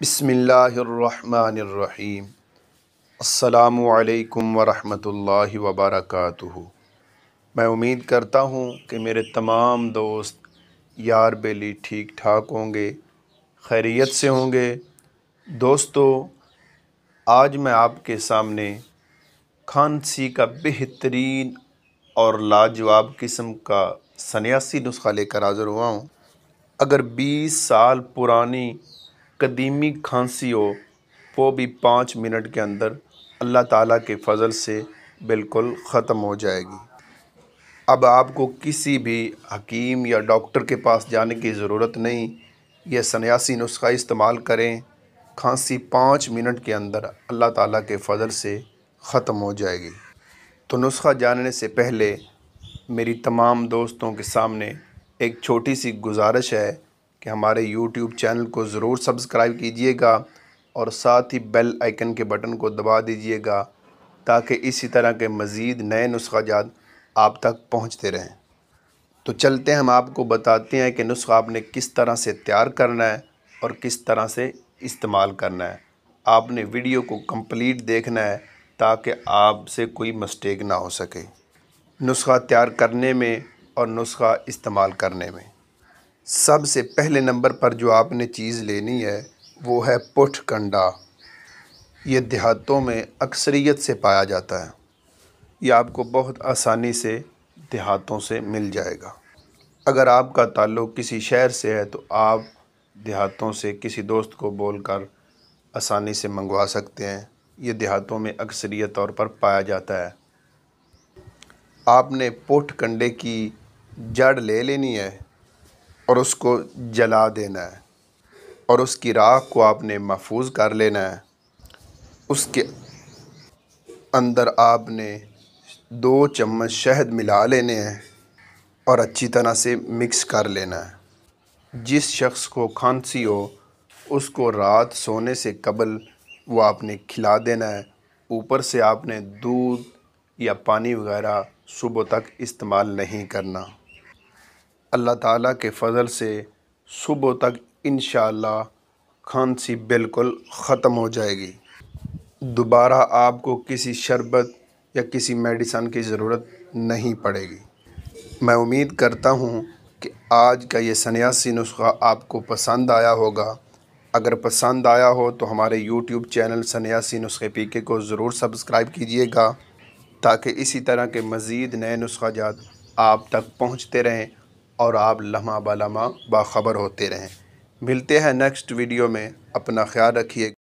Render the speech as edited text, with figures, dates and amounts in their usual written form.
بسم اللہ الرحمن الرحیم۔ السلام علیکم ورحمۃ اللہ وبرکاتہ۔ میں امید کرتا ہوں کہ میرے تمام دوست یار بیلی ٹھیک ٹھاک ہوں گے، خیریت سے ہوں گے۔ دوستو، آج میں آپ کے سامنے کھانسی کا بہترین اور لاجواب قسم کا سنیاسی نسخہ لے کر حاضر ہوا ہوں۔ اگر 20 سال پرانی قدیمی کھانسی ہو، وہ بھی 5 منٹ کے اندر اللہ تعالیٰ کے فضل سے بالکل ختم ہو جائے گی۔ اب آپ کو کسی بھی حکیم یا ڈاکٹر کے پاس جانے کی ضرورت نہیں۔ یہ سنیاسی نسخہ استعمال کریں، کھانسی 5 منٹ کے اندر اللہ تعالیٰ کے فضل سے ختم ہو جائے گی۔ تو نسخہ جاننے سے پہلے میری تمام دوستوں کے سامنے ایک چھوٹی سی گزارش ہے کہ ہمارے یوٹیوب چینل کو ضرور سبسکرائب کیجئے گا اور ساتھ ہی بیل آئیکن کے بٹن کو دبا دیجئے گا تاکہ اسی طرح کے مزید نئے نسخہ جات آپ تک پہنچتے رہیں۔ تو چلتے ہیں، ہم آپ کو بتاتے ہیں کہ نسخہ آپ نے کس طرح سے تیار کرنا ہے اور کس طرح سے استعمال کرنا ہے۔ آپ نے ویڈیو کو کمپلیٹ دیکھنا ہے تاکہ آپ سے کوئی مسٹیک نہ ہو سکے نسخہ تیار کرنے میں اور نسخہ استعمال کرنے میں۔ سب سے پہلے نمبر پر جو آپ نے چیز لینی ہے وہ ہے پٹھ کنڈا۔ یہ دیہاتوں میں اکثریت سے پایا جاتا ہے۔ یہ آپ کو بہت آسانی سے دیہاتوں سے مل جائے گا۔ اگر آپ کا تعلق کسی شہر سے ہے تو آپ دیہاتوں سے کسی دوست کو بول کر آسانی سے منگوا سکتے ہیں۔ یہ دیہاتوں میں اکثریت طور پر پایا جاتا ہے۔ آپ نے پٹھ کنڈے کی جڑ لے لینی ہے اور اس کو جلا دینا ہے اور اس کی راکھ کو آپ نے محفوظ کر لینا ہے۔ اس کے اندر آپ نے 2 چمچ شہد ملا لینے ہیں اور اچھی طرح سے مکس کر لینا ہے۔ جس شخص کو کھانسی ہو اس کو رات سونے سے قبل وہ آپ نے کھلا دینا ہے۔ اوپر سے آپ نے دودھ یا پانی وغیرہ صبح تک استعمال نہیں کرنا۔ اللہ تعالیٰ کے فضل سے صبح تک انشاءاللہ کھانسی بالکل ختم ہو جائے گی۔ دوبارہ آپ کو کسی شربت یا کسی میڈیسن کی ضرورت نہیں پڑے گی۔ میں امید کرتا ہوں کہ آج کا یہ سنیاسی نسخہ آپ کو پسند آیا ہوگا۔ اگر پسند آیا ہو تو ہمارے یوٹیوب چینل سنیاسی نسخے پی کے کو ضرور سبسکرائب کیجئے گا تاکہ اسی طرح کے مزید نئے نسخہ جات آپ تک پہنچتے رہیں اور آپ لمحہ بہ لمحہ باخبر ہوتے رہیں۔ ملتے ہیں نیکسٹ ویڈیو میں۔ اپنا خیال رکھیے۔